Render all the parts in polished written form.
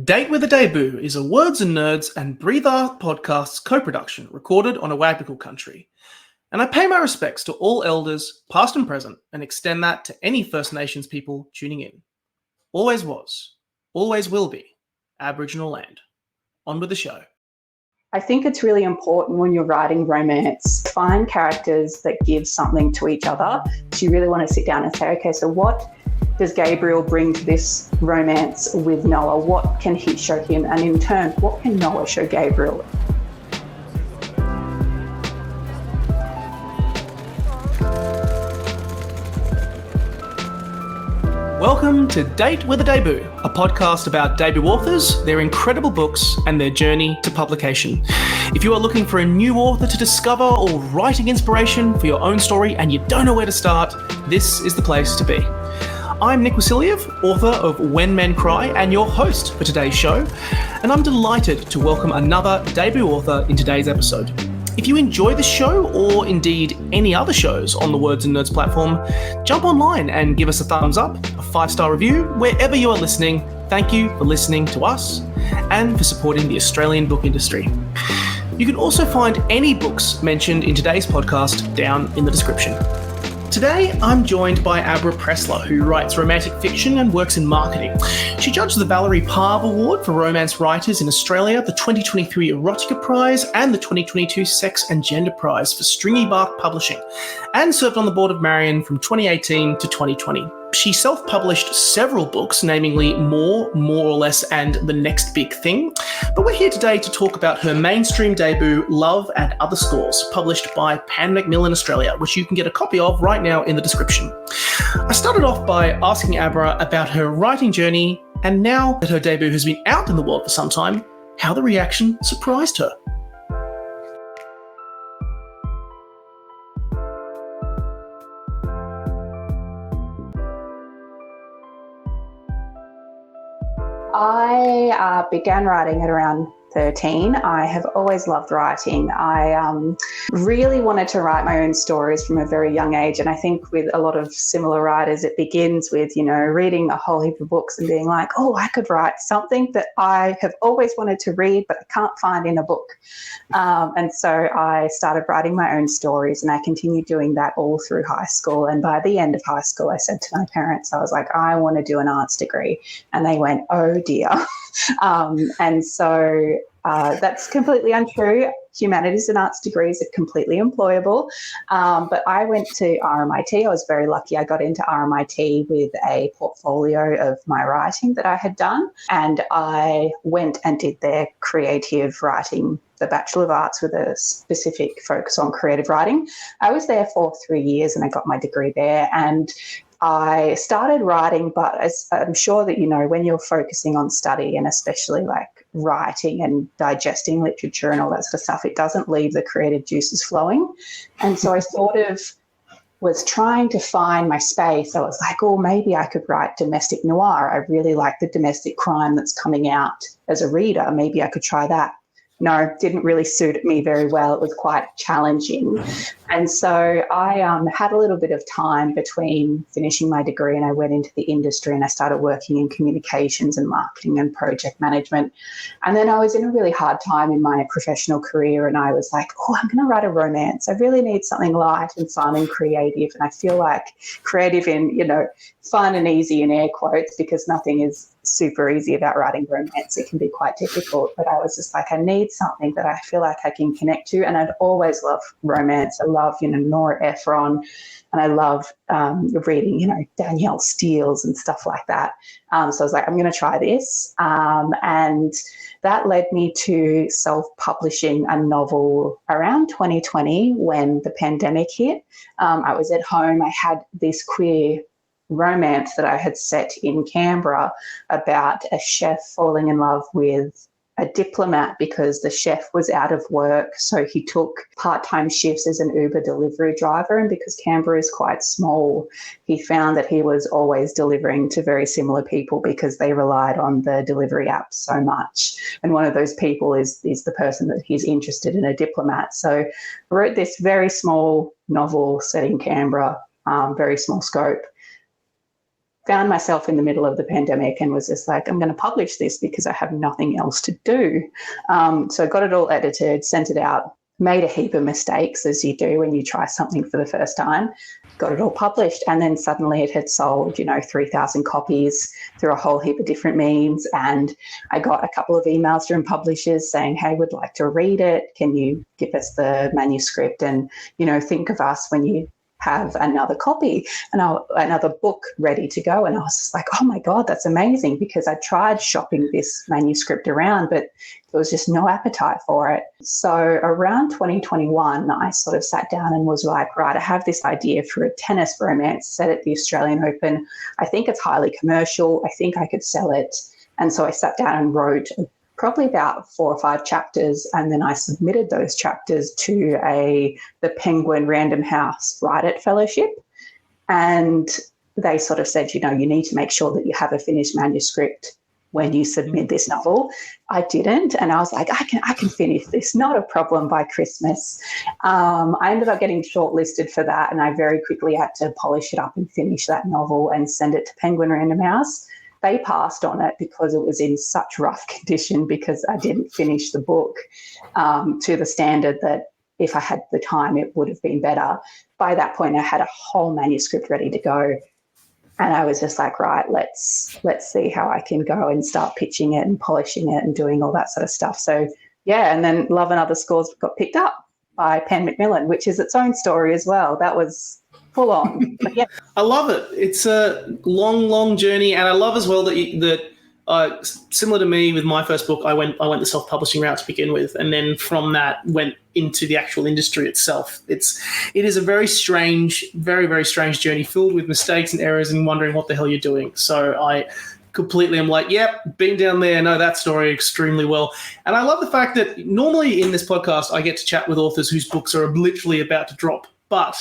Date with a Debut is a Words and Nerds and Breathe Art podcasts co-production recorded on a Wagbical country. And I pay my respects to all elders, past and present, and extend that to any First Nations people tuning in. Always was, always will be, Aboriginal land. On with the show. I think it's really important when you're writing romance, find characters that give something to each other. So you really want to sit down and say, okay, so what does Gabriel bring to this romance with Noah? What can he show him? And in turn, what can Noah show Gabriel? Welcome to Date with a Debut, a podcast about debut authors, their incredible books, and their journey to publication. If you are looking for a new author to discover or writing inspiration for your own story and you don't know where to start, this is the place to be. I'm Nick Wasiliev, author of When Men Cry and your host for today's show, and I'm delighted to welcome another debut author in today's episode. If you enjoy the show, or indeed any other shows on the Words and Nerds platform, jump online and give us a thumbs up, a 5-star review, wherever you are listening. Thank you for listening to us and for supporting the Australian book industry. You can also find any books mentioned in today's podcast down in the description. Today, I'm joined by Abra Pressler, who writes romantic fiction and works in marketing. She judged the Valerie Parv Award for Romance Writers in Australia, the 2023 Erotica Prize, and the 2022 Sex and Gender Prize for Stringy Bark Publishing, and served on the board of Marion from 2018 to 2020. She self-published several books, namely More or Less, and The Next Big Thing. But we're here today to talk about her mainstream debut, Love and Other Scores, published by Macmillan Australia, which you can get a copy of right now in the description. I started off by asking Abra about her writing journey, and now that her debut has been out in the world for some time, how the reaction surprised her. I began writing at around 13. I have always loved writing. I really wanted to write my own stories from a very young age. And I think with a lot of similar writers, it begins with, reading a whole heap of books and being like, oh, I could write something that I have always wanted to read, but I can't find in a book. And so I started writing my own stories, and I continued doing that all through high school. And by the end of high school, I said to my parents, I was like, I want to do an arts degree. And they went, oh dear. And so that's completely untrue. Humanities and arts degrees are completely employable. But I went to RMIT. I was very lucky. I got into RMIT with a portfolio of my writing that I had done. And I went and did their creative writing, the Bachelor of Arts with a specific focus on creative writing. I was there for 3 years and I got my degree there. And I started writing, but as I'm sure that when you're focusing on study, and especially like writing and digesting literature and all that sort of stuff, it doesn't leave the creative juices flowing. And so I sort of was trying to find my space. I was like, oh, maybe I could write domestic noir. I really like the domestic crime that's coming out as a reader. Maybe I could try that. No, didn't really suit me very well. It was quite challenging. And so I had a little bit of time between finishing my degree, and I went into the industry and I started working in communications and marketing and project management. And then I was in a really hard time in my professional career, and I was like, oh, I'm going to write a romance. I really need something light and fun and creative. And I feel like creative in, fun and easy in air quotes, because nothing is super easy about writing romance. It can be quite difficult, but I was just like, I need something that I feel like I can connect to. And I'd always loved romance. I love, Nora Ephron, and I love reading, Danielle Steele's and stuff like that. So I was like, I'm going to try this. And that led me to self-publishing a novel around 2020 when the pandemic hit. I was at home. I had this queer romance that I had set in Canberra about a chef falling in love with a diplomat because the chef was out of work. So he took part-time shifts as an Uber delivery driver. And because Canberra is quite small, he found that he was always delivering to very similar people because they relied on the delivery apps so much. And one of those people is the person that he's interested in, a diplomat. So I wrote this very small novel set in Canberra, very small scope. found myself in the middle of the pandemic and was just like, I'm going to publish this because I have nothing else to do. So I got it all edited, sent it out, made a heap of mistakes, as you do when you try something for the first time, got it all published, and then suddenly it had sold, 3,000 copies through a whole heap of different means. And I got a couple of emails from publishers saying, hey, we'd like to read it. Can you give us the manuscript and, think of us when you have another copy and another book ready to go. And I was just like, oh my God, that's amazing, because I tried shopping this manuscript around, but there was just no appetite for it. So around 2021, I sort of sat down and was like, right, I have this idea for a tennis romance set at the Australian Open. I think it's highly commercial. I think I could sell it. And so I sat down and wrote probably about 4 or 5 chapters, and then I submitted those chapters to the Penguin Random House Write It Fellowship. And they sort of said, you need to make sure that you have a finished manuscript when you submit this novel. I didn't, and I was like, I can finish this, not a problem, by Christmas. I ended up getting shortlisted for that, and I very quickly had to polish it up and finish that novel and send it to Penguin Random House. They passed on it because it was in such rough condition, because I didn't finish the book to the standard that if I had the time, it would have been better. By that point, I had a whole manuscript ready to go. And I was just like, right, let's see how I can go and start pitching it and polishing it and doing all that sort of stuff. So, yeah, and then Love and Other Scores got picked up by Macmillan, which is its own story as well. That was full on. But yeah. I love it. It's a long, long journey, and I love as well that similar to me with my first book, I went the self-publishing route to begin with, and then from that went into the actual industry itself. It is a very strange, very, very strange journey, filled with mistakes and errors and wondering what the hell you're doing. So I completely am like, yep, been down there, know that story extremely well. And I love the fact that normally in this podcast I get to chat with authors whose books are literally about to drop, but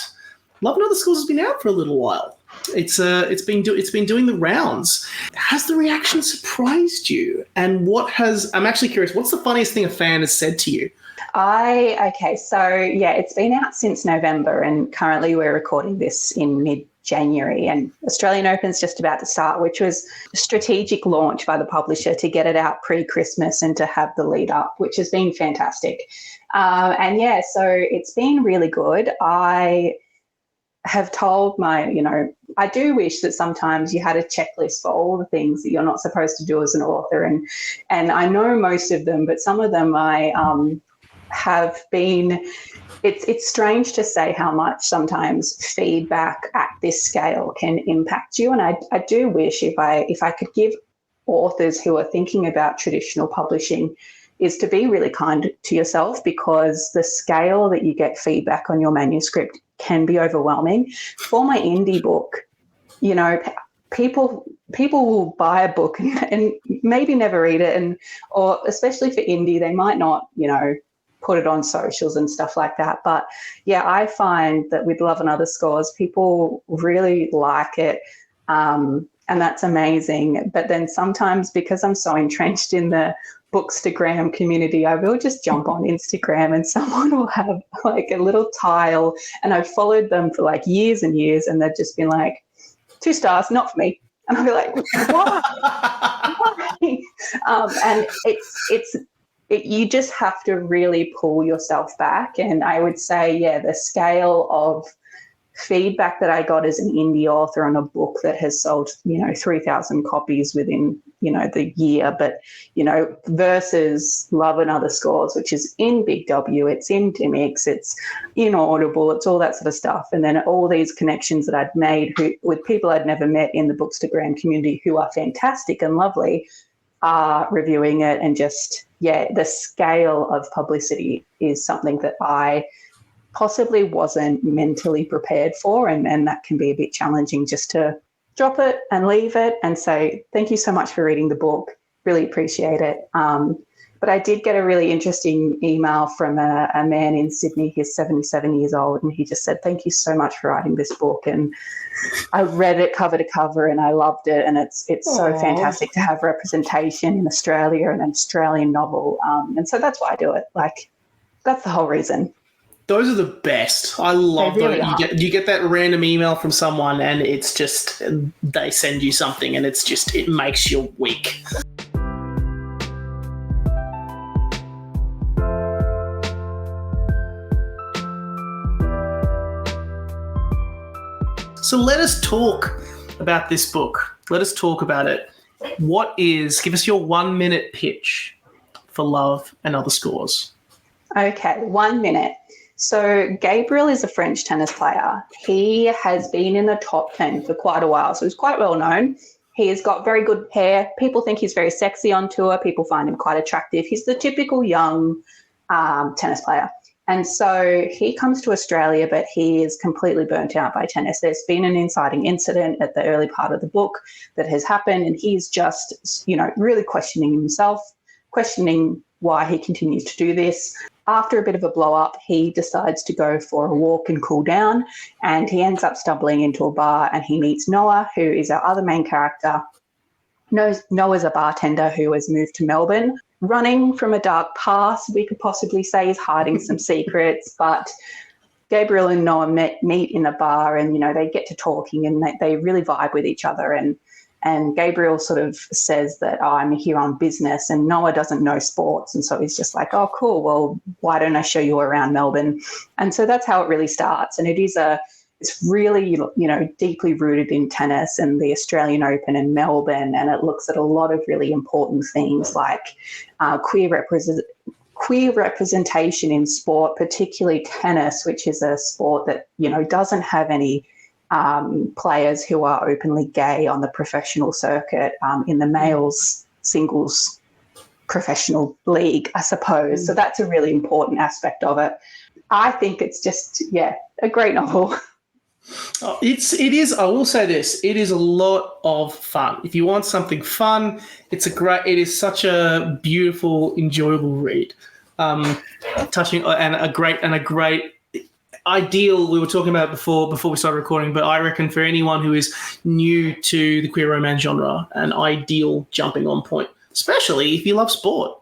Love and Other Scores has been out for a little while. It's been doing the rounds. Has the reaction surprised you? And I'm actually curious, what's the funniest thing a fan has said to you? It's been out since November, and currently we're recording this in mid-January, and Australian Open's just about to start, which was a strategic launch by the publisher to get it out pre-Christmas and to have the lead up, which has been fantastic. So it's been really good. I have told I do wish that sometimes you had a checklist for all the things that you're not supposed to do as an author. And I know most of them, but some of them I have been, it's strange to say how much sometimes feedback at this scale can impact you. And I do wish if I could give authors who are thinking about traditional publishing is to be really kind to yourself, because the scale that you get feedback on your manuscript can be overwhelming. For my indie book, people will buy a book and maybe never read it, or especially for indie, they might not, put it on socials and stuff like that. But yeah, I find that with Love and Other Scores, people really like it. And that's amazing. But then sometimes, because I'm so entrenched in the Bookstagram community, I will just jump on Instagram and someone will have like a little tile, and I've followed them for like years and years, and they've just been like, 2 stars, not for me. And I'll be like, why? And you just have to really pull yourself back. And I would say, the scale of feedback that I got as an indie author on a book that has sold, 3,000 copies within, the year, but, versus Love and Other Scores, which is in Big W, it's in Dimix, it's in Audible, it's all that sort of stuff. And then all these connections that I'd made with people I'd never met in the Bookstagram community who are fantastic and lovely, are reviewing it. And just, the scale of publicity is something that I possibly wasn't mentally prepared for, and that can be a bit challenging, just to drop it and leave it and say, thank you so much for reading the book, really appreciate it. But I did get a really interesting email from a man in Sydney. He's 77 years old, and he just said, thank you so much for writing this book, and I read it cover to cover and I loved it, and it's so fantastic to have representation in Australia and an Australian novel, and so that's why I do it. Like, that's the whole reason. Those are the best. I love They really those. are. You get that random email from someone and it's just they send you something and it makes your week. So let us talk about this book. Let us talk about it. Give us your 1 minute pitch for Love and Other Scores. Okay, 1 minute. So Gabriel is a French tennis player. He has been in the top 10 for quite a while, so he's quite well known. He's got very good hair. People think he's very sexy on tour. People find him quite attractive. He's the typical young tennis player. And so he comes to Australia, but he is completely burnt out by tennis. There's been an inciting incident at the early part of the book that has happened, and he's just, really questioning himself, questioning why he continues to do this. After a bit of a blow up, he decides to go for a walk and cool down, and he ends up stumbling into a bar and he meets Noah, who is our other main character. Noah's a bartender who has moved to Melbourne, running from a dark past. We could possibly say he's hiding some secrets, but Gabriel and Noah meet in a bar and, they get to talking and they really vibe with each other. And Gabriel sort of says that, I'm here on business, and Noah doesn't know sports. And so he's just like, oh, cool. Well, why don't I show you around Melbourne? And so that's how it really starts. And it's really, deeply rooted in tennis and the Australian Open in Melbourne. And it looks at a lot of really important things like queer representation in sport, particularly tennis, which is a sport that, doesn't have any players who are openly gay on the professional circuit in the males singles professional league, I suppose. So that's a really important aspect of it. I think it's just, a great novel. It is. I will say this: it is a lot of fun. If you want something fun, it is such a beautiful, enjoyable read. Touching and a great ideal. We were talking about it before we started recording, but I reckon for anyone who is new to the queer romance genre, an ideal jumping on point, especially if you love sport.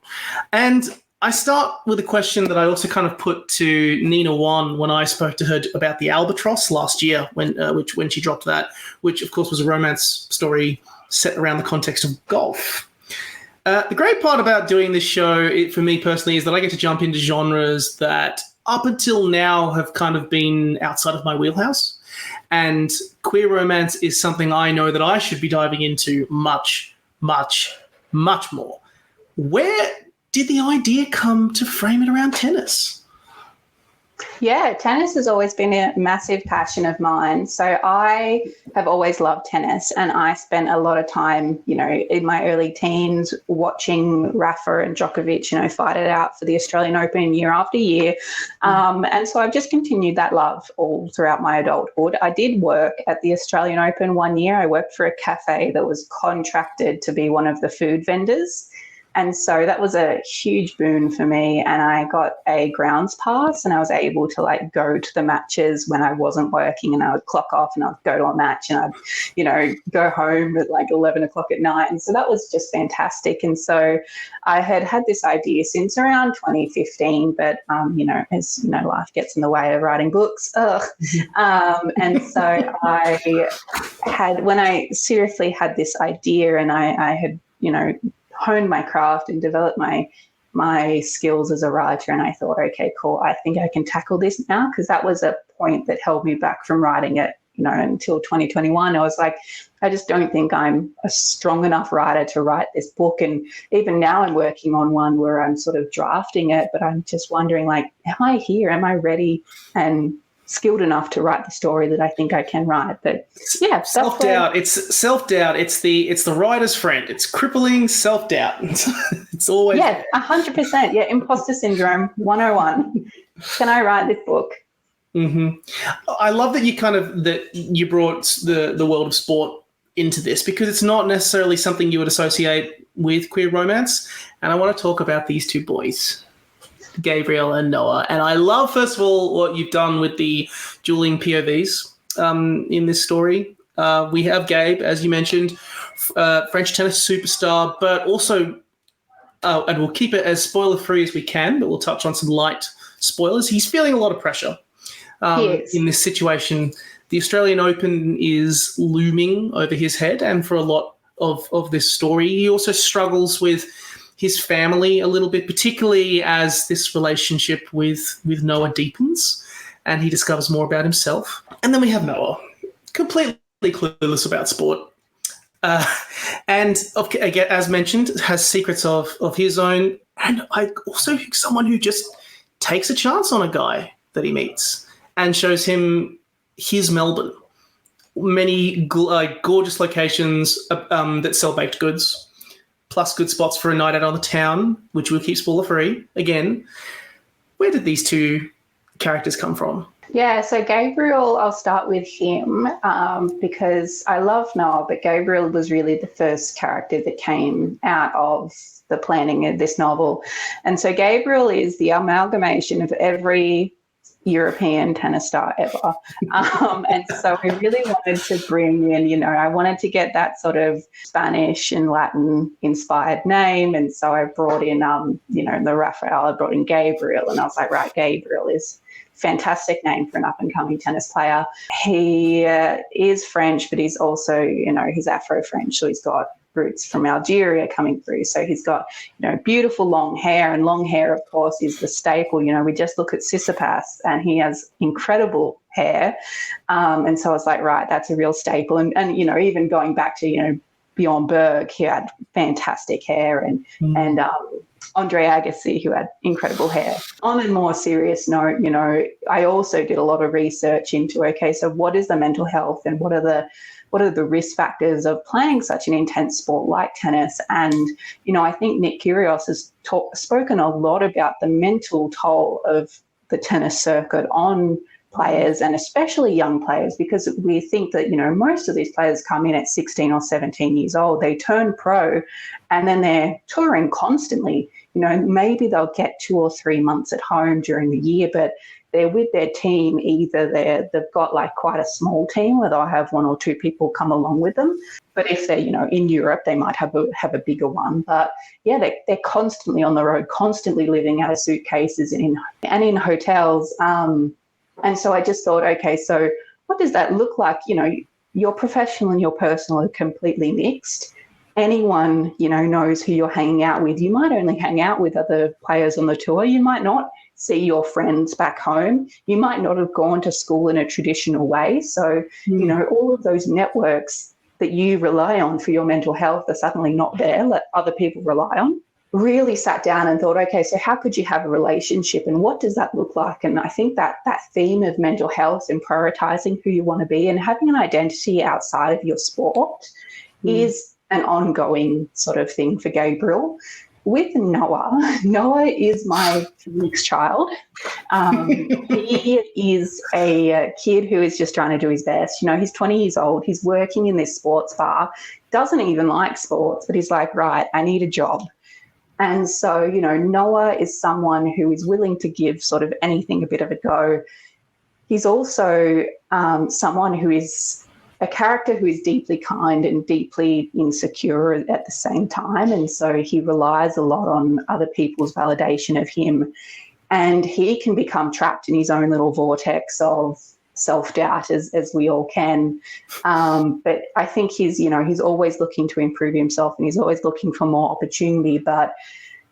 And I start with a question that I also kind of put to Nina Wan when I spoke to her about the Albatross last year, when she dropped that, which of course was a romance story set around the context of golf. The great part about doing this show, for me personally, is that I get to jump into genres that up until now have kind of been outside of my wheelhouse. And queer romance is something I know that I should be diving into much, much, much more. Where did the idea come to frame it around tennis? Yeah, tennis has always been a massive passion of mine. So I have always loved tennis, and I spent a lot of time, in my early teens watching Rafa and Djokovic, fight it out for the Australian Open year after year. And so I've just continued that love all throughout my adulthood. I did work at the Australian Open one year. I worked for a cafe that was contracted to be one of the food vendors. And so that was a huge boon for me. And I got a grounds pass, and I was able to go to the matches when I wasn't working, and I would clock off and I'd go to a match, and I'd, go home at 11 o'clock at night. And so that was just fantastic. And so I had this idea since around 2015, but, as life gets in the way of writing books. And so when I seriously had this idea, and I had, honed my craft and developed my skills as a writer, and I thought, okay, cool, I think I can tackle this now, because that was a point that held me back from writing it, until 2021. I was like, I just don't think I'm a strong enough writer to write this book. And even now I'm working on one where I'm sort of drafting it, but I'm just wondering, am I here? Am I ready and skilled enough to write the story that I think I can write? But yeah, self-doubt. It's self-doubt. It's the writer's friend. It's crippling self-doubt. It's always 100%. Yeah, imposter syndrome 101. Can I write this book? Mm-hmm. I love that you brought the world of sport into this, because it's not necessarily something you would associate with queer romance. And I want to talk about these two boys, Gabriel and Noah. And I love, first of all, what you've done with the dueling POVs in this story. We have Gabe, as you mentioned, French tennis superstar, but also, and we'll keep it as spoiler-free as we can, but we'll touch on some light spoilers, he's feeling a lot of pressure in this situation. The Australian Open is looming over his head, and for a lot of this story, he also struggles with his family a little bit, particularly as this relationship with Noah deepens and he discovers more about himself. And then we have Noah, completely clueless about sport. And again, as mentioned, has secrets of his own. And I also someone who just takes a chance on a guy that he meets and shows him his Melbourne. Many gorgeous locations that sell baked goods, plus good spots for a night out on the town, which we'll keep spoiler free. Again, where did these two characters come from? Yeah, so Gabriel, I'll start with him because I love Noah, but Gabriel was really the first character that came out of the planning of this novel. And so Gabriel is the amalgamation of every European tennis star ever. And so I really wanted to bring in, I wanted to get that sort of Spanish and Latin inspired name. And so I brought in, the Rafael, I brought in Gabriel, and I was like, right, Gabriel is fantastic name for an up-and-coming tennis player. He is French, but he's also, he's Afro-French, so he's got roots from Algeria coming through. So he's got, beautiful long hair, and long hair, of course, is the staple. We just look at Tsitsipas, and he has incredible hair. And so I was like, right, that's a real staple. And even going back to, Bjorn Berg, he had fantastic hair, and Andre Agassi, who had incredible hair. On a more serious note, I also did a lot of research into, so what is the mental health and what are the risk factors of playing such an intense sport like tennis? And, I think Nick Kyrgios has spoken a lot about the mental toll of the tennis circuit on players, and especially young players, because we think that, most of these players come in at 16 or 17 years old. They turn pro and then they're touring constantly. Maybe they'll get 2 or 3 months at home during the year, but they're with their team. Either they've got like quite a small team where they'll have 1 or 2 people come along with them. But if they're, in Europe, they might have a bigger one. But yeah, they're constantly on the road, constantly living out of suitcases and in hotels. And so I just thought, so what does that look like? Your professional and your personal are completely mixed. Anyone, knows who you're hanging out with. You might only hang out with other players on the tour. You might not see your friends back home. You might not have gone to school in a traditional way. So, all of those networks that you rely on for your mental health are suddenly not there, that other people rely on. Really sat down and thought, so how could you have a relationship and what does that look like? And I think that theme of mental health and prioritizing who you want to be and having an identity outside of your sport is an ongoing sort of thing for Gabriel. With Noah is my next child. He is a kid who is just trying to do his best. He's 20 years old. He's working in this sports bar, doesn't even like sports, but he's like, right, I need a job. And so, Noah is someone who is willing to give sort of anything a bit of a go. He's also someone who is a character who is deeply kind and deeply insecure at the same time. And so he relies a lot on other people's validation of him. And he can become trapped in his own little vortex of self-doubt, as we all can. But I think he's always looking to improve himself and he's always looking for more opportunity. But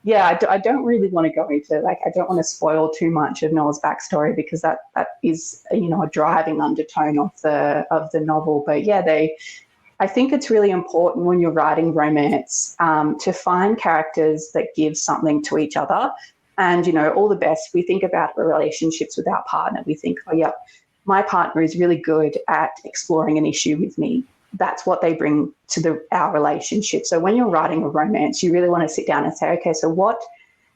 yeah, I don't really want to go into, I don't want to spoil too much of Noah's backstory because that is, a driving undertone of the novel. But yeah, I think it's really important when you're writing romance to find characters that give something to each other. And, all the best, we think about relationships with our partner. We think, my partner is really good at exploring an issue with me. That's what they bring to our relationship. So when you're writing a romance, you really want to sit down and say, so what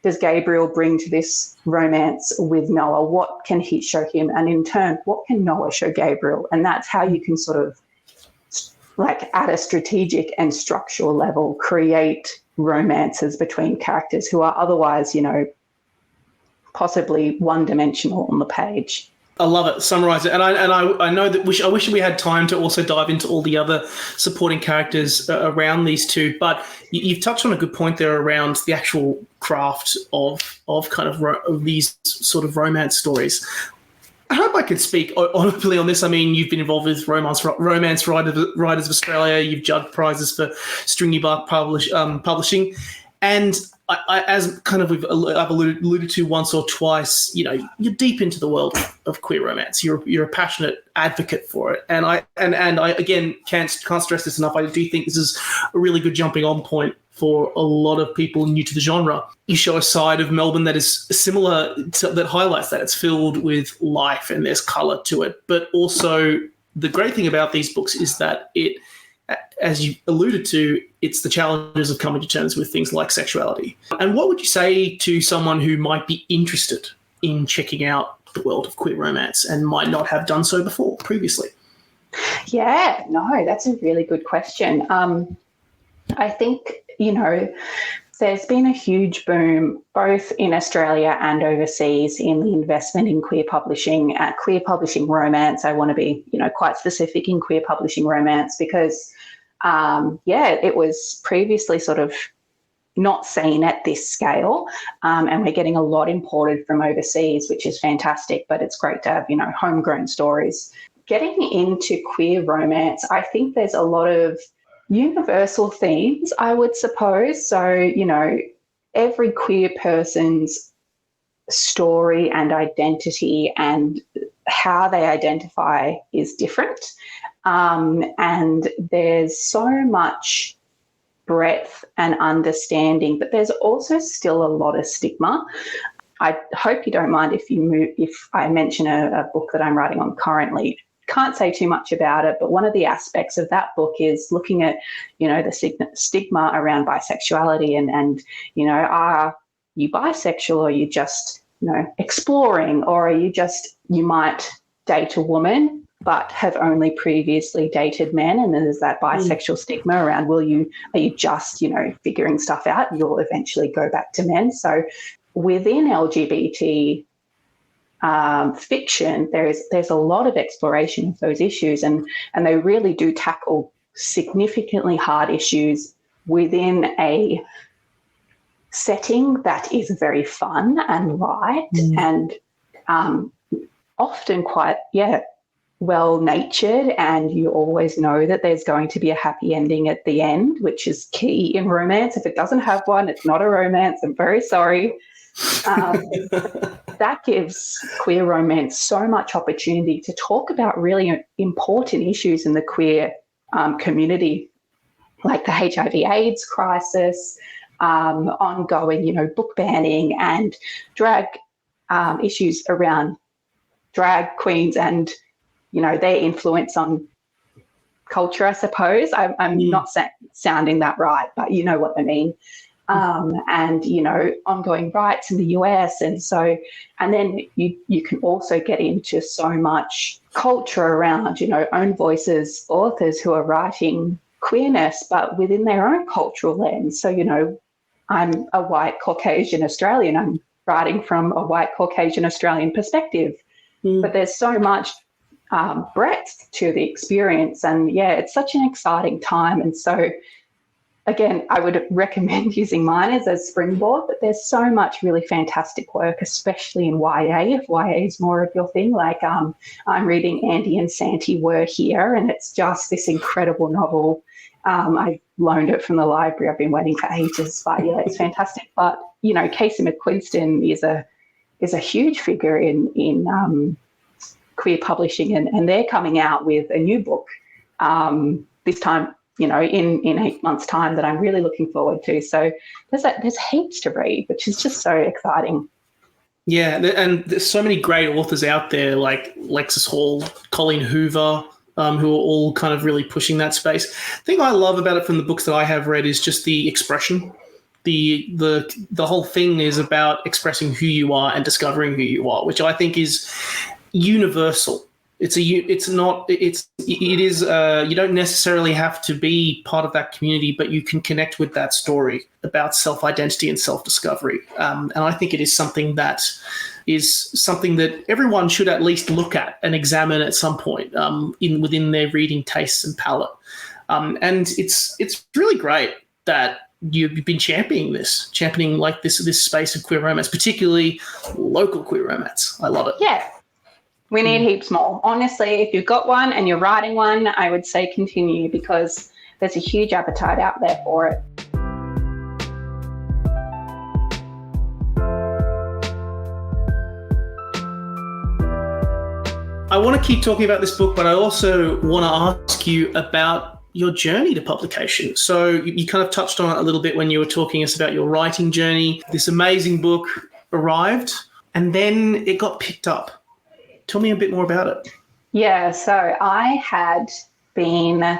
does Gabriel bring to this romance with Noah? What can he show him? And in turn, what can Noah show Gabriel? And that's how you can sort of, at a strategic and structural level, create romances between characters who are otherwise, possibly one-dimensional on the page. I love it. Summarize it. And I know that I wish we had time to also dive into all the other supporting characters around these two. But you've touched on a good point there around the actual craft of kind of these sort of romance stories. I hope I can speak honestly on this. I mean, you've been involved with Romance Writers of Australia. You've judged prizes for Stringy Bark Publishing. And as kind of I've alluded to once or twice, you know, you're deep into the world of queer romance. You're a passionate advocate for it, and I again can't stress this enough. I do think this is a really good jumping on point for a lot of people new to the genre. You show a side of Melbourne that is similar that highlights that. It's filled with life and there's colour to it, but also the great thing about these books is that it, as you alluded to, it's the challenges of coming to terms with things like sexuality. And what would you say to someone who might be interested in checking out the world of queer romance and might not have done so before, previously? Yeah, no, that's a really good question. I think, you know, there's been a huge boom both in Australia and overseas in the investment in queer publishing romance. I want to be, you know, quite specific in queer publishing romance because, it was previously sort of not seen at this scale, and we're getting a lot imported from overseas, which is fantastic, but it's great to have, you know, homegrown stories. Getting into queer romance, I think there's a lot of universal themes, I would suppose. So, you know, every queer person's story and identity and how they identify is different. And there's so much breadth and understanding, but there's also still a lot of stigma. I hope you don't mind if I mention a book that I'm writing on currently. Can't say too much about it, but one of the aspects of that book is looking at, you know, the stigma around bisexuality and, you know, are you bisexual or are you just, you know, exploring, or are you might date a woman but have only previously dated men, and then there's that bisexual stigma around are you just, you know, figuring stuff out and you'll eventually go back to men. So within LGBT fiction, there's a lot of exploration of those issues, and they really do tackle significantly hard issues within a setting that is very fun and light and often quite well-natured, and you always know that there's going to be a happy ending at the end, which is key in romance. If it doesn't have one, it's not a romance. I'm very sorry. That gives queer romance so much opportunity to talk about really important issues in the queer community, like the HIV/AIDS crisis, ongoing, you know, book banning and drag issues around drag queens and, you know, their influence on culture, I suppose. I'm not sounding that right, but you know what I mean. And, you know, ongoing rights in the US. And then you can also get into so much culture around, you know, own voices, authors who are writing queerness, but within their own cultural lens. So, you know, I'm a white Caucasian Australian. I'm writing from a white Caucasian Australian perspective. But there's so much breadth to the experience. And, yeah, it's such an exciting time. And so, again, I would recommend using mine as a springboard, but there's so much really fantastic work, especially in YA, if YA is more of your thing. Like I'm reading Andy and Santi Were Here, and it's just this incredible novel. I loaned it from the library. I've been waiting for ages, but yeah, it's fantastic. But, you know, Casey McQuiston is a huge figure in queer publishing, and they're coming out with a new book this time, you know, in 8 months' time, that I'm really looking forward to. So there's heaps to read, which is just so exciting. Yeah, and there's so many great authors out there like Lexis Hall, Colleen Hoover, who are all kind of really pushing that space. The thing I love about it from the books that I have read is just the expression. The whole thing is about expressing who you are and discovering who you are, which I think is universal. You don't necessarily have to be part of that community, but you can connect with that story about self-identity and self-discovery. And I think it is something that, is something that everyone should at least look at and examine at some point within their reading tastes and palate. And it's really great that you've been championing like this space of queer romance, particularly local queer romance. I love it. Yeah. We need heaps more. Honestly, if you've got one and you're writing one, I would say continue, because there's a huge appetite out there for it. I want to keep talking about this book, but I also want to ask you about your journey to publication. So you kind of touched on it a little bit when you were talking us about your writing journey. This amazing book arrived and then it got picked up. Tell me a bit more about it. Yeah, so I had been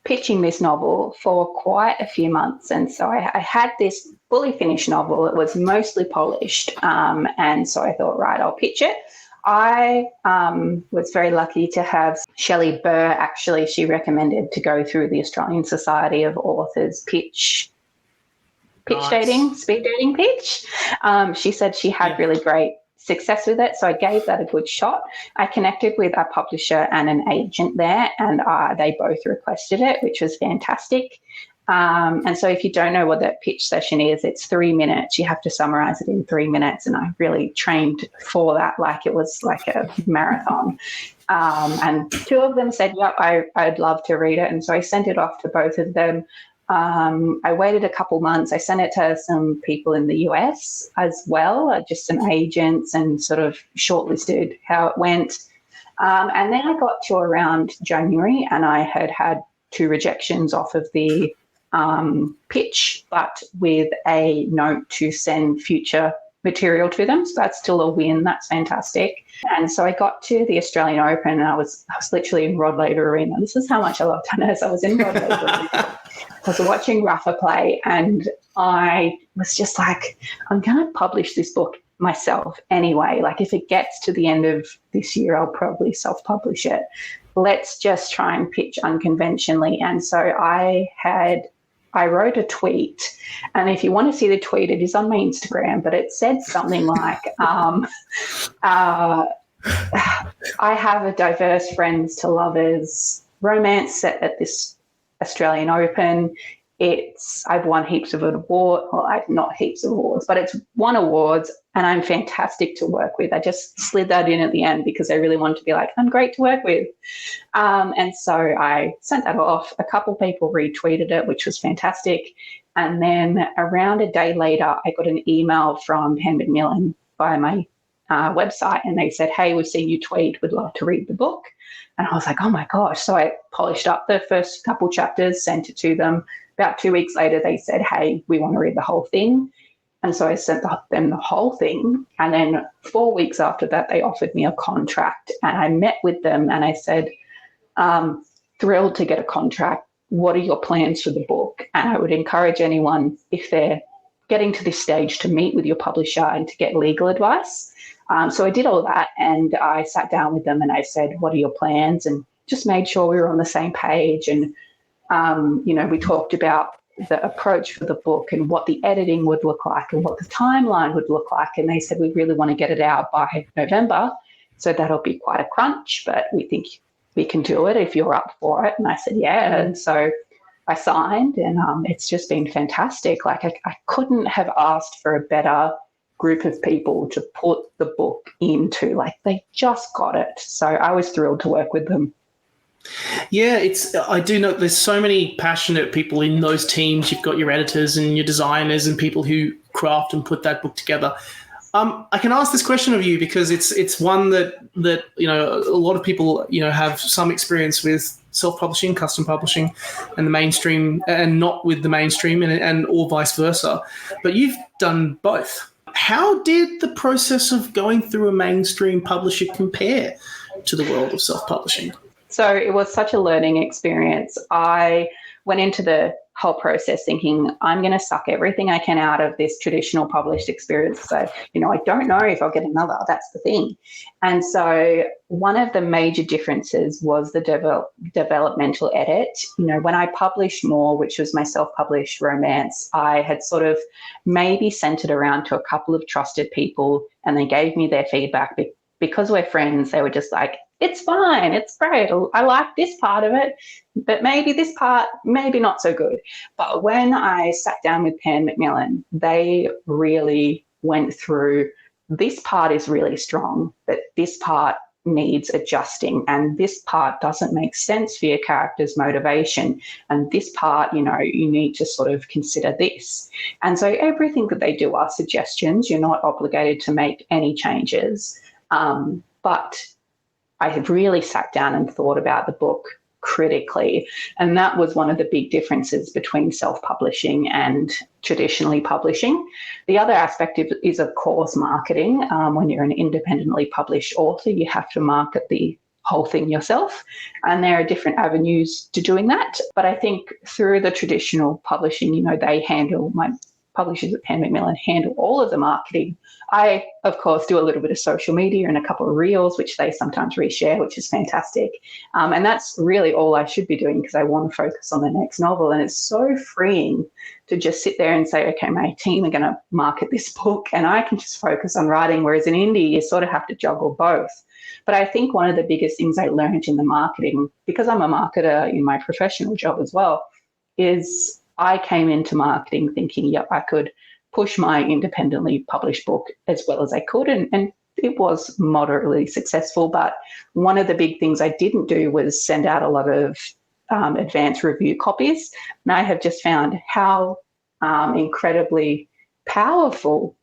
pitching this novel for quite a few months. And so I had this fully finished novel. It was mostly polished. And so I thought, right, I'll pitch it. I was very lucky to have Shelley Burr, actually, she recommended to go through the Australian Society of Authors pitch nice. Speed dating pitch. She said she had really great success with it, so I gave that a good shot. I connected with a publisher and an agent there, and they both requested it, which was fantastic. And so if you don't know what that pitch session is, it's 3 minutes. You have to summarize it in 3 minutes. And I really trained for that like it was like a marathon. And two of them said, yep, I'd love to read it. And so I sent it off to both of them. I waited a couple months. I sent it to some people in the US as well, just some agents, and sort of shortlisted how it went. And then I got to around January and I had 2 rejections off of the pitch, but with a note to send future material to them. So that's still a win. That's fantastic. And so I got to the Australian Open and I was literally in Rod Laver Arena. This is how much I love tennis. I was in Rod Laver Arena. I was watching Rafa play and I was just like, I'm going to publish this book myself anyway. Like if it gets to the end of this year, I'll probably self-publish it. Let's just try and pitch unconventionally. And so I wrote a tweet, and if you want to see the tweet, it is on my Instagram, but it said something like, I have a diverse friends to lovers romance set at this Australian Open. I've won heaps of awards, well, I've not heaps of awards, but it's won awards and I'm fantastic to work with. I just slid that in at the end because I really wanted to be like, I'm great to work with. And so I sent that off. A couple people retweeted it, which was fantastic. And then around a day later, I got an email from Macmillan via my website, and they said, hey, we've seen you tweet, would love to read the book. And I was like, oh my gosh. So I polished up the first couple chapters, sent it to them. About 2 weeks later, they said, hey, we want to read the whole thing. And so I sent them the whole thing. And then 4 weeks after that, they offered me a contract. And I met with them and I said, thrilled to get a contract. What are your plans for the book? And I would encourage anyone, if they're getting to this stage, to meet with your publisher and to get legal advice. So I did all that and I sat down with them and I said, what are your plans? And just made sure we were on the same page. And we talked about the approach for the book and what the editing would look like and what the timeline would look like. And they said, we really want to get it out by November. So that'll be quite a crunch, but we think we can do it if you're up for it. And I said, yeah. And so I signed and it's just been fantastic. Like I couldn't have asked for a better group of people to put the book into. Like they just got it. So I was thrilled to work with them. Yeah, I do know there's so many passionate people in those teams. You've got your editors and your designers and people who craft and put that book together. I can ask this question of you because it's one that a lot of people have some experience with self-publishing, custom publishing, and the mainstream, and not with the mainstream, and or vice versa. But you've done both. How did the process of going through a mainstream publisher compare to the world of self-publishing? So it was such a learning experience. I went into the whole process thinking, I'm going to suck everything I can out of this traditional published experience. So, I don't know if I'll get another. That's the thing. And so one of the major differences was the developmental edit. When I published more, which was my self-published romance, I had sort of maybe sent it around to a couple of trusted people, and they gave me their feedback. Because we're friends, they were just like, it's fine, it's great, I like this part of it, but maybe this part, maybe not so good. But when I sat down with Macmillan, they really went through, this part is really strong, but this part needs adjusting, and this part doesn't make sense for your character's motivation, and this part, you need to sort of consider this. And so everything that they do are suggestions. You're not obligated to make any changes. But I have really sat down and thought about the book critically, and that was one of the big differences between self-publishing and traditionally publishing. The other aspect is, of course, marketing. When you're an independently published author, you have to market the whole thing yourself, and there are different avenues to doing that. But I think through the traditional publishing, they handle, my publishers at Macmillan handle all of the marketing. I, of course, do a little bit of social media and a couple of reels, which they sometimes reshare, which is fantastic. And that's really all I should be doing, because I want to focus on the next novel. And it's so freeing to just sit there and say, okay, my team are going to market this book and I can just focus on writing. Whereas in indie, you sort of have to juggle both. But I think one of the biggest things I learned in the marketing, because I'm a marketer in my professional job as well, is I came into marketing thinking, yep, I could push my independently published book as well as I could. And it was moderately successful. But one of the big things I didn't do was send out a lot of advanced review copies. And I have just found how incredibly powerful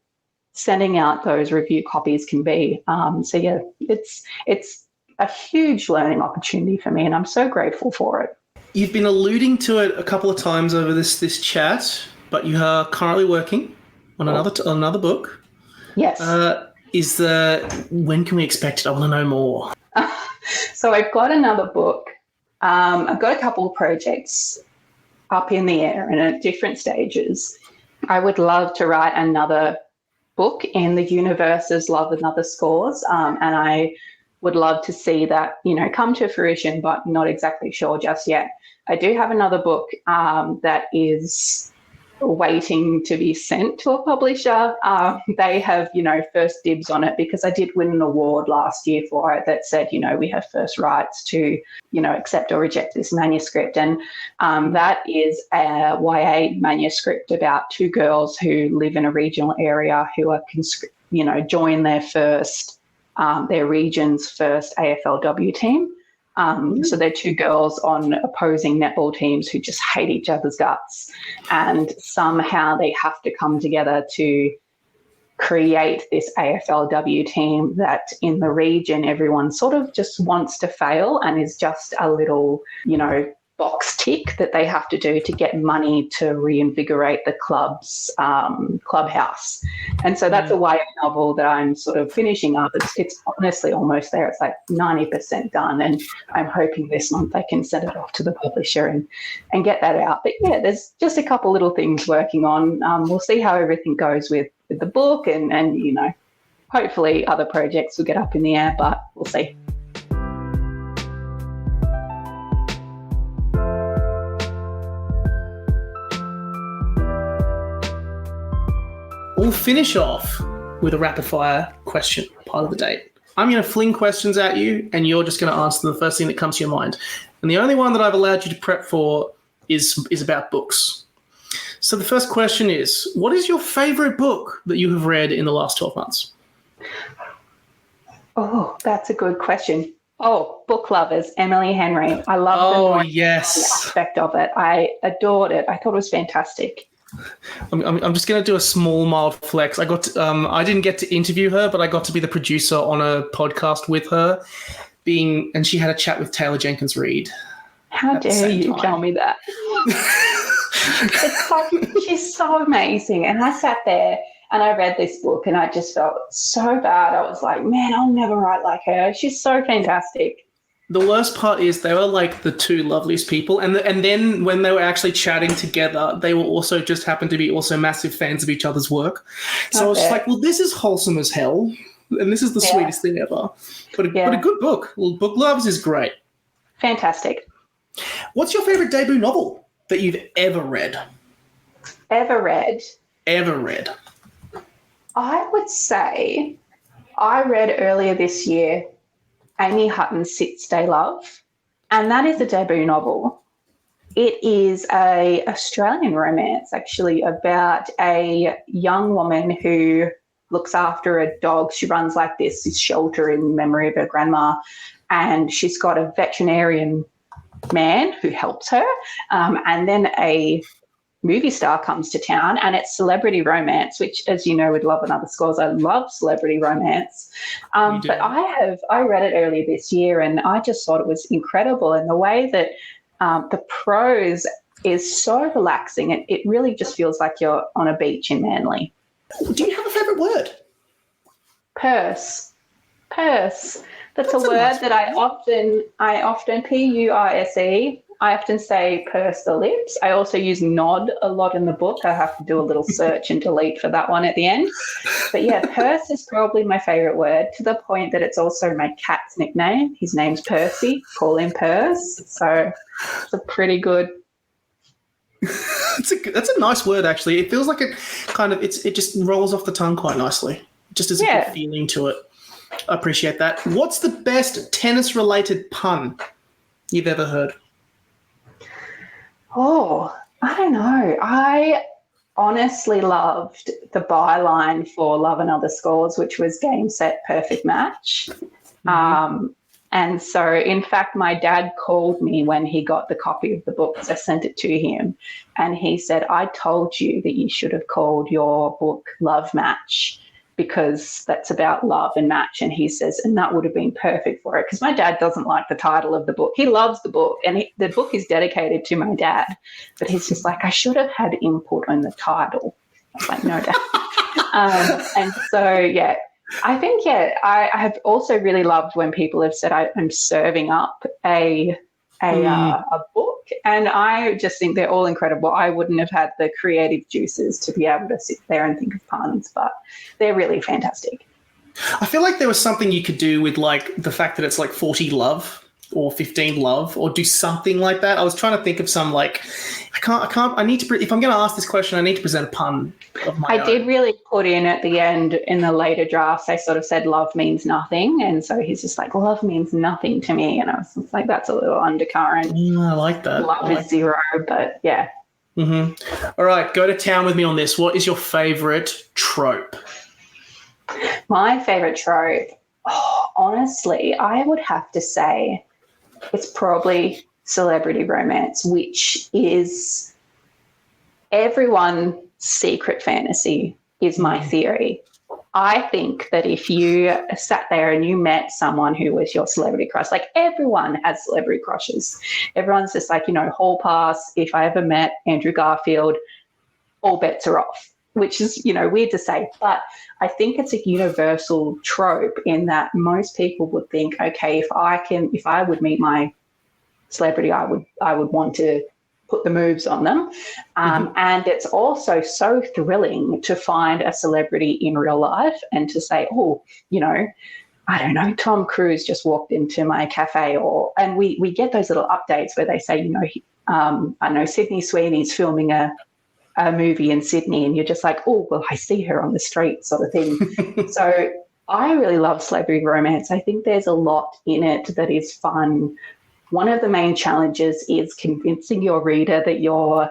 sending out those review copies can be. So, yeah, it's a huge learning opportunity for me, and I'm so grateful for it. You've been alluding to it a couple of times over this chat, but you are currently working on another book. Yes. When can we expect it? I want to know more. So I've got another book. I've got a couple of projects up in the air and at different stages. I would love to write another book in the universe as Love and Other Scores, and I would love to see that, come to fruition, but not exactly sure just yet. I do have another book that is waiting to be sent to a publisher. They have, first dibs on it, because I did win an award last year for it that said, we have first rights to, accept or reject this manuscript. And that is a YA manuscript about two girls who live in a regional area who are, join their region's first AFLW team. So they're two girls on opposing netball teams who just hate each other's guts, and somehow they have to come together to create this AFLW team that in the region everyone sort of just wants to fail and is just a little, box tick that they have to do to get money to reinvigorate the club's clubhouse. And so that's a YA novel that I'm sort of finishing up. It's honestly almost there. It's like 90% done, and I'm hoping this month I can send it off to the publisher and get that out. But yeah, there's just a couple little things working on. We'll see how everything goes with the book, and hopefully other projects will get up in the air, but we'll see. We'll finish off with a rapid fire question, part of the date. I'm going to fling questions at you, and you're just going to answer the first thing that comes to your mind. And the only one that I've allowed you to prep for is about books. So the first question is, what is your favorite book that you have read in the last 12 months? Oh, that's a good question. Oh, Book Lovers, Emily Henry. I love the aspect of it. I adored it. I thought it was fantastic. I'm just going to do a small, mild flex. I didn't get to interview her, but I got to be the producer on a podcast with her, and she had a chat with Taylor Jenkins Reid. How dare you tell me that? It's like, she's so amazing. And I sat there and I read this book and I just felt so bad. I was like, man, I'll never write like her. She's so fantastic. The worst part is they were like the two loveliest people, and then when they were actually chatting together, they were also just happened to be also massive fans of each other's work. So I was just like, well, this is wholesome as hell, and this is the sweetest thing ever. But a good book. Well, Book Loves is great. Fantastic. What's your favorite debut novel that you've ever read? Ever read? Ever read. I would say I read earlier this year Amy Hutton's Sit, Stay, Love, and that is a debut novel. It is a Australian romance, actually, about a young woman who looks after a dog. She runs like this shelter in memory of her grandma, and she's got a veterinarian man who helps her, and then a movie star comes to town, and it's celebrity romance, which, as you know, with Love and Other Scores, I love celebrity romance. But I read it earlier this year, and I just thought it was incredible. And the way that the prose is so relaxing, it really just feels like you're on a beach in Manly. Do you have a favourite word? Purse. That's a word nice that I often P-U-R-S-E. I often say purse the lips. I also use nod a lot in the book. I have to do a little search and delete for that one at the end. But yeah, purse is probably my favourite word, to the point that it's also my cat's nickname. His name's Percy. Call him Purse. So it's a pretty good. That's a nice word, actually. It feels like it just rolls off the tongue quite nicely. It just has a good feeling to it. I appreciate that. What's the best tennis-related pun you've ever heard? Oh, I don't know. I honestly loved the byline for Love and Other Scores, which was game, set, perfect match. Mm-hmm. And so, in fact, my dad called me when he got the copy of the book, because I sent it to him, and he said, I told you that you should have called your book Love Match, because that's about love and match. And he says, and that would have been perfect for it, because my dad doesn't like the title of the book. He loves the book, and the book is dedicated to my dad, but he's just like, I should have had input on the title. I was like, no, Dad. And so, yeah, I think, I have also really loved when people have said I'm serving up a book, and I just think they're all incredible. I wouldn't have had the creative juices to be able to sit there and think of puns, but they're really fantastic. I feel like there was something you could do with like the fact that it's like 40 love or 15 love, or do something like that. I was trying to think of some, like, I need to, if I'm going to ask this question, I need to present a pun of my own. Did really put in at the end, in the later drafts, I sort of said love means nothing. And so he's just like, love means nothing to me. And I was just like, that's a little undercurrent. I like that. Love is zero, but yeah. Mm-hmm. All right, go to town with me on this. What is your favourite trope? My favourite trope, honestly, I would have to say it's probably celebrity romance, which is everyone's secret fantasy, is my theory. I think that if you sat there and you met someone who was your celebrity crush, like everyone has celebrity crushes. Everyone's just like, hall pass. If I ever met Andrew Garfield, all bets are off, which is, weird to say. But I think it's a universal trope in that most people would think, okay, if I would meet my celebrity, I would want to put the moves on them. And it's also so thrilling to find a celebrity in real life and to say, I don't know, Tom Cruise just walked into my cafe, and we get those little updates where they say, I know Sydney Sweeney's filming a movie in Sydney, and you're just like, oh, well, I see her on the street, sort of thing. So I really love celebrity romance. I think there's a lot in it that is fun. One of the main challenges is convincing your reader that your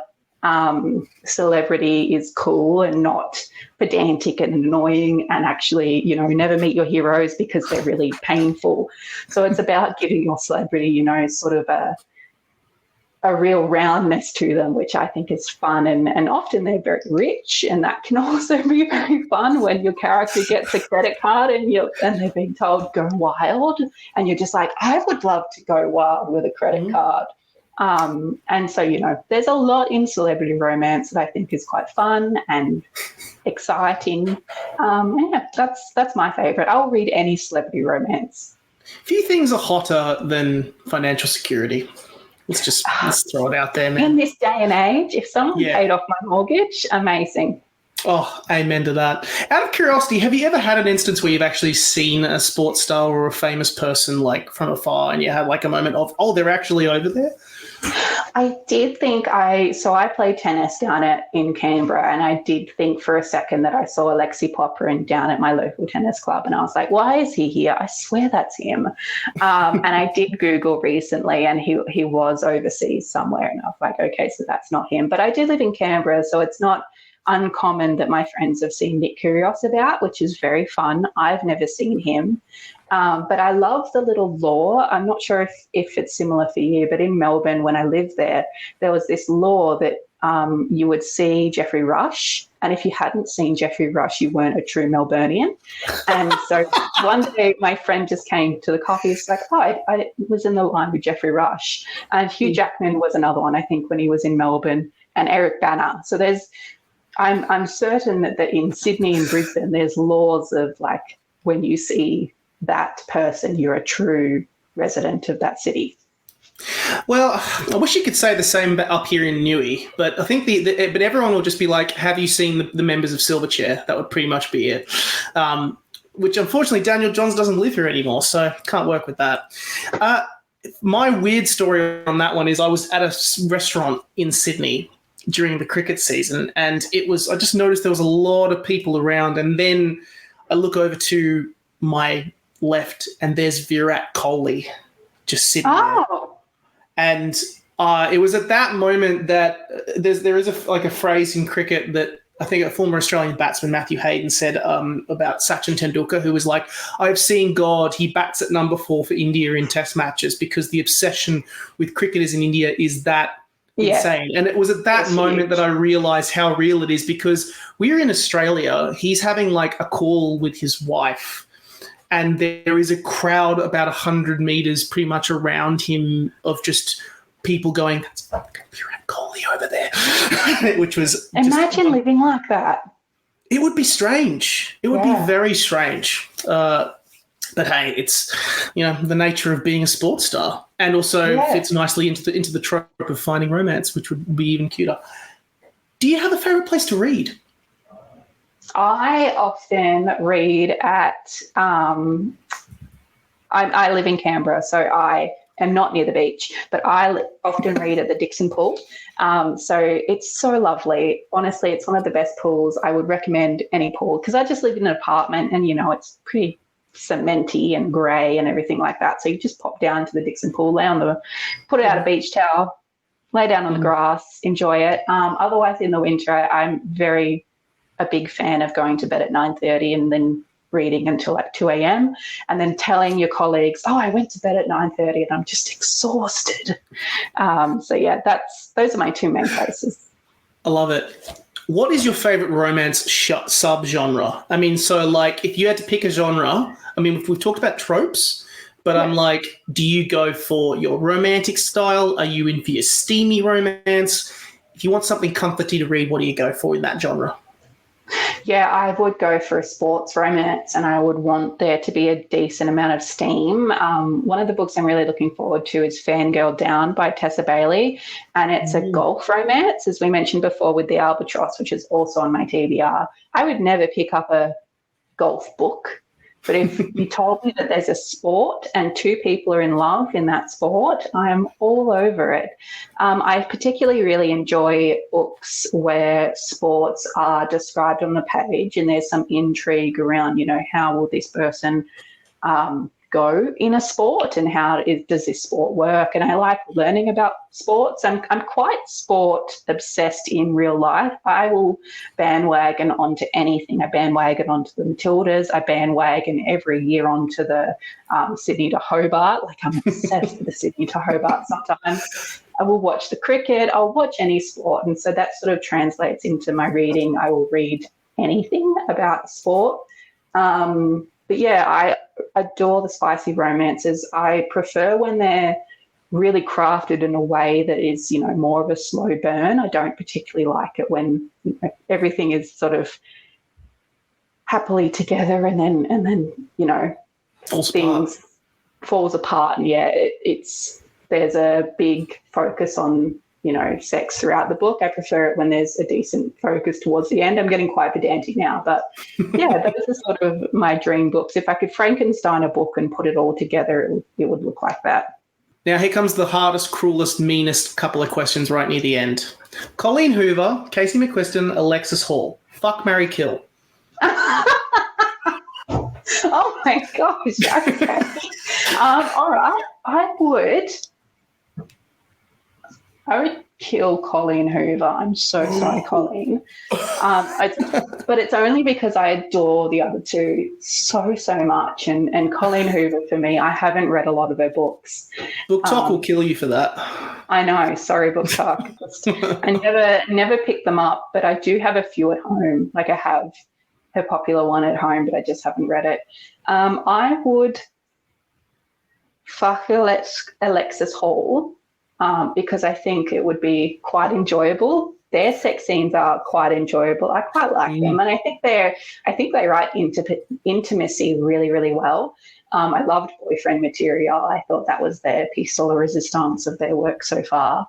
celebrity is cool and not pedantic and annoying, and actually, never meet your heroes because they're really painful. So it's about giving your celebrity, sort of a real roundness to them, which I think is fun. And often they're very rich, and that can also be very fun when your character gets a credit card and they're being told go wild, and you're just like, I would love to go wild with a credit card. And so, there's a lot in celebrity romance that I think is quite fun and exciting. That's my favorite. I'll read any celebrity romance. Few things are hotter than financial security. Let's throw it out there, man. In this day and age, if someone Yeah. paid off my mortgage, amazing. Oh, amen to that. Out of curiosity, have you ever had an instance where you've actually seen a sports star or a famous person like from afar and you had like a moment of, oh, they're actually over there? I did think so I played tennis in Canberra, and I did think for a second that I saw Alexi Popperin down at my local tennis club, and I was like, why is he here? I swear that's him. And I did Google recently, and he was overseas somewhere, and I was like, okay, so that's not him. But I do live in Canberra, so it's not uncommon that my friends have seen Nick Kyrgios about, which is very fun. I've never seen him. But I love the little law. I'm not sure if it's similar for you, but in Melbourne, when I lived there was this law that you would see Geoffrey Rush, and if you hadn't seen Geoffrey Rush, you weren't a true Melburnian. And so one day my friend just came to the coffee. It's like, oh, I was in the line with Geoffrey Rush. And Hugh Jackman was another one, I think, when he was in Melbourne, and Eric Bana. So I'm certain that in Sydney and Brisbane, there's laws of like when you see that person, you're a true resident of that city. Well, I wish you could say the same up here in Newey, but I think but everyone will just be like, have you seen the members of Silverchair? That would pretty much be it. Which unfortunately Daniel Johns doesn't live here anymore, so can't work with that. My weird story on that one is I was at a restaurant in Sydney during the cricket season, and I just noticed there was a lot of people around, and then I look over to my left and there's Virat Kohli just sitting there. And it was at that moment that there is a phrase in cricket that I think a former Australian batsman, Matthew Hayden, said about Sachin Tendulkar, who was like, I've seen God, he bats at number 4 for India in test matches because the obsession with cricketers in India is that insane. And it was at that moment that I realized how real it is, because we're in Australia, he's having like a call with his wife, and there is a crowd about 100 meters pretty much around him of just people going, that's Virat Kohli over there, which was imagine living like that. It would be strange. It would be very strange. But hey, it's the nature of being a sports star, and also fits nicely into the trope of finding romance, which would be even cuter. Do you have a favorite place to read? I often read at. I live in Canberra, so I am not near the beach, but I often read at the Dixon Pool. So it's so lovely. Honestly, it's one of the best pools. I would recommend any pool because I just live in an apartment, and it's pretty cementy and grey and everything like that. So you just pop down to the Dixon Pool, put out a beach towel, lay down on the grass, enjoy it. Otherwise, in the winter, I'm a big fan of going to bed at 9:30 and then reading until like 2 a.m. and then telling your colleagues, oh, I went to bed at 9:30 and I'm just exhausted. Those are my two main places. I love it. What is your favorite romance subgenre? I mean, so like if you had to pick a genre, I mean, we've talked about tropes, but I'm like, do you go for your romantic style? Are you in for your steamy romance? If you want something comforty to read, what do you go for in that genre? Yeah, I would go for a sports romance, and I would want there to be a decent amount of steam. One of the books I'm really looking forward to is Fangirl Down by Tessa Bailey, and it's a golf romance, as we mentioned before, with the Albatross, which is also on my TBR. I would never pick up a golf book, but if you told me that there's a sport and two people are in love in that sport, I am all over it. I particularly really enjoy books where sports are described on the page and there's some intrigue around, how will this person go in a sport and does this sport work? And I like learning about sports. I'm quite sport obsessed in real life. I will bandwagon onto anything. I bandwagon onto the Matildas. I bandwagon every year onto the Sydney to Hobart. Like I'm obsessed with the Sydney to Hobart sometimes. I will watch the cricket. I'll watch any sport. And so that sort of translates into my reading. I will read anything about sport. But yeah, I adore the spicy romances. I prefer when they're really crafted in a way that is, more of a slow burn. I don't particularly like it when everything is sort of happily together and then things falls apart. And there's a big focus on, sex throughout the book. I prefer it when there's a decent focus towards the end. I'm getting quite pedantic now, but yeah, those are sort of my dream books. If I could Frankenstein a book and put it all together, it would look like that. Now here comes the hardest, cruelest, meanest couple of questions right near the end. Colleen Hoover, Casey McQuiston, Alexis Hall. Fuck, marry, kill. Oh my gosh. Okay. All right. I would kill Colleen Hoover. I'm so sorry, Colleen. But it's only because I adore the other two so much. And Colleen Hoover, for me, I haven't read a lot of her books. Book Talk will kill you for that. I know. Sorry, Book Talk. I never picked them up, but I do have a few at home. Like I have her popular one at home, but I just haven't read it. I would fuck Alexis Hall. Because I think it would be quite enjoyable. Their sex scenes are quite enjoyable. I quite like them, and I think they write intimacy really, really well. I loved Boyfriend Material. I thought that was their piece de la resistance of their work so far.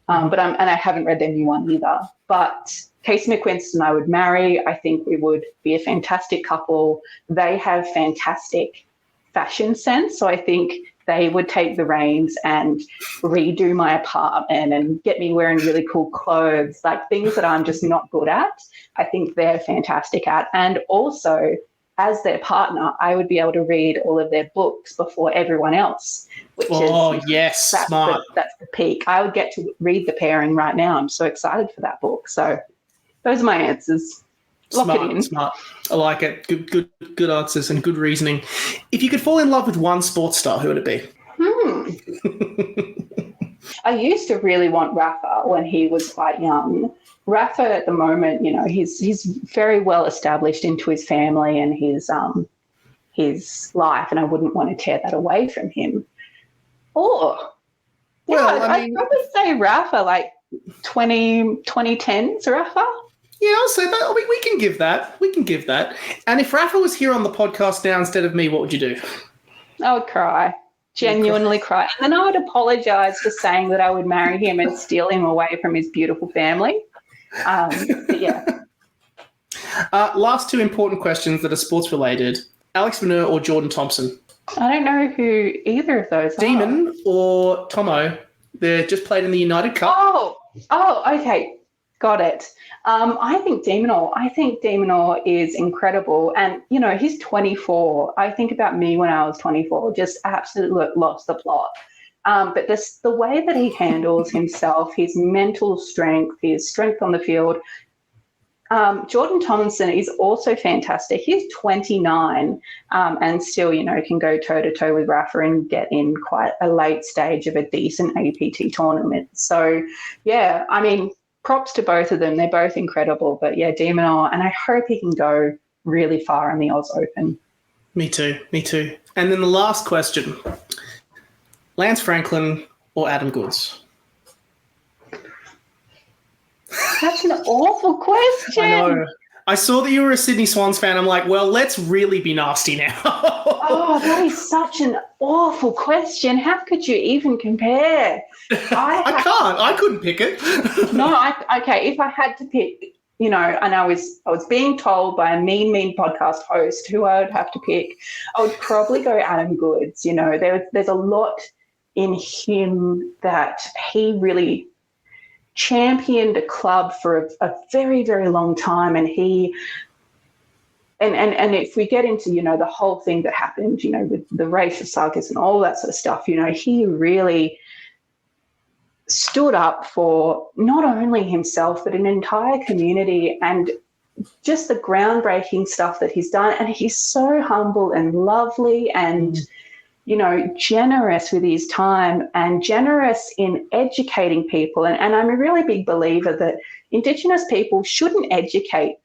And I haven't read their new one either. But Casey McQuiston I would marry. I think we would be a fantastic couple. They have fantastic fashion sense, so I think they would take the reins and redo my apartment and get me wearing really cool clothes, like things that I'm just not good at. I think they're fantastic at. And also, as their partner, I would be able to read all of their books before everyone else, which smart. That's the peak. I would get to read the pairing right now. I'm so excited for that book. So those are my answers. Lock it in. Smart. I like it. Good answers and good reasoning. If you could fall in love with one sports star, who would it be? I used to really want Rafa when he was quite young. Rafa at the moment, he's very well established into his family and his life, and I wouldn't want to tear that away from him. I'd probably say Rafa, like 2010s Rafa. Yeah, I'll say that. We can give that. And if Rafa was here on the podcast now instead of me, what would you do? I would cry. Genuinely cry. And then I would apologise for saying that I would marry him and steal him away from his beautiful family. But yeah. Last two important questions that are sports related. Alex Veneur or Jordan Thompson? I don't know who either of those are. Demon or Tomo? They're just played in the United Cup. Oh, okay. Got it. I think De Minaur is incredible. And, he's 24. I think about me when I was 24, just absolutely lost the plot. But the way that he handles himself, his mental strength, his strength on the field. Jordan Thompson is also fantastic. He's 29 and still, can go toe-to-toe with Rafa and get in quite a late stage of a decent APT tournament. So, yeah, I mean, props to both of them. They're both incredible. But, yeah, De Minaur, and I hope he can go really far in the Oz Open. Me too. And then the last question, Lance Franklin or Adam Goodes? That's an awful question. I know. I saw that you were a Sydney Swans fan. I'm like, well, let's really be nasty now. Oh, that is such an awful question. How could you even compare? I can't. I couldn't pick it. No, okay, if I had to pick, and I was being told by a mean podcast host who I would have to pick, I would probably go Adam Goodes. There's a lot in him that he really championed a club for a very, very long time, and and if we get into the whole thing that happened with the racial circus and all that sort of stuff, he really stood up for not only himself but an entire community, and just the groundbreaking stuff that he's done. And he's so humble and lovely and generous with his time and generous in educating people. And I'm a really big believer that Indigenous people shouldn't educate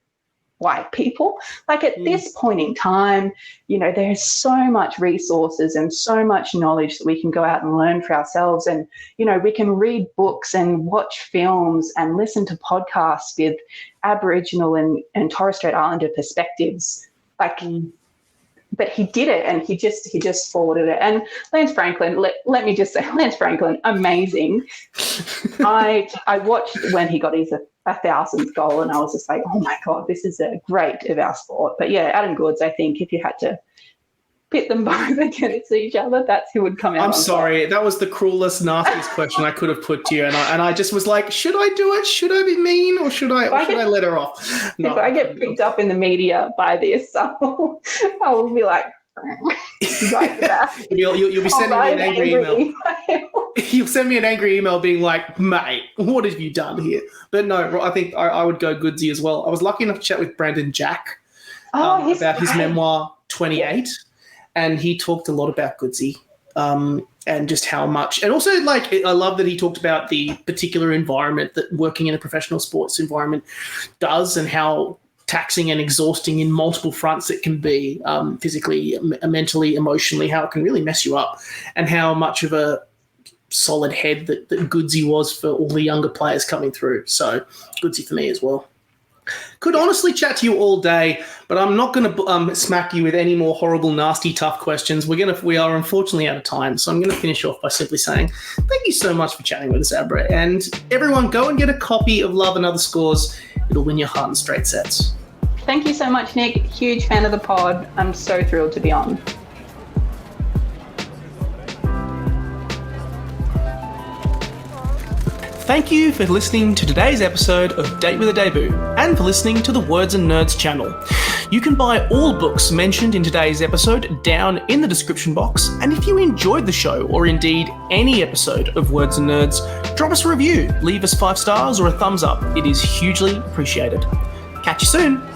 white people. Like at this point in time, there's so much resources and so much knowledge that we can go out and learn for ourselves. And, we can read books and watch films and listen to podcasts with Aboriginal and Torres Strait Islander perspectives. Like, but he did it, and he just forwarded it. And Lance Franklin, let me just say, Lance Franklin, amazing. I watched when he got his 1,000th goal, and I was just like, oh my God, this is a great of our sport. But yeah, Adam Goodes, I think if you had to pit them both against each other, that's who would come out. I'm sorry, that was the cruelest, nastiest question I could have put to you, and I just was like, should I do it? Should I be mean, or should I let her off? No, if I get picked up in the media by this, I will be like, you'll be sending me an angry email. You'll send me an angry email being like, mate, what have you done here? But no, I think I would go Goodsy as well. I was lucky enough to chat with Brandon Jack about his memoir 28. And he talked a lot about Goodsy and just how much. And also, like, I love that he talked about the particular environment that working in a professional sports environment does, and how taxing and exhausting in multiple fronts it can be, physically, mentally, emotionally, how it can really mess you up, and how much of a solid head that Goodsy was for all the younger players coming through. So Goodsy for me as well. Could honestly chat to you all day, but I'm not going to smack you with any more horrible, nasty, tough questions. We are unfortunately out of time, so I'm going to finish off by simply saying thank you so much for chatting with us, Abra. And everyone, go and get a copy of Love and Other Scores. It'll win your heart in straight sets. Thank you so much, Nick. Huge fan of the pod. I'm so thrilled to be on. Thank you for listening to today's episode of Date with a Debut, and for listening to the Words and Nerds channel. You can buy all books mentioned in today's episode down in the description box, and if you enjoyed the show, or indeed any episode of Words and Nerds, drop us a review, leave us 5 stars or a thumbs up. It is hugely appreciated. Catch you soon.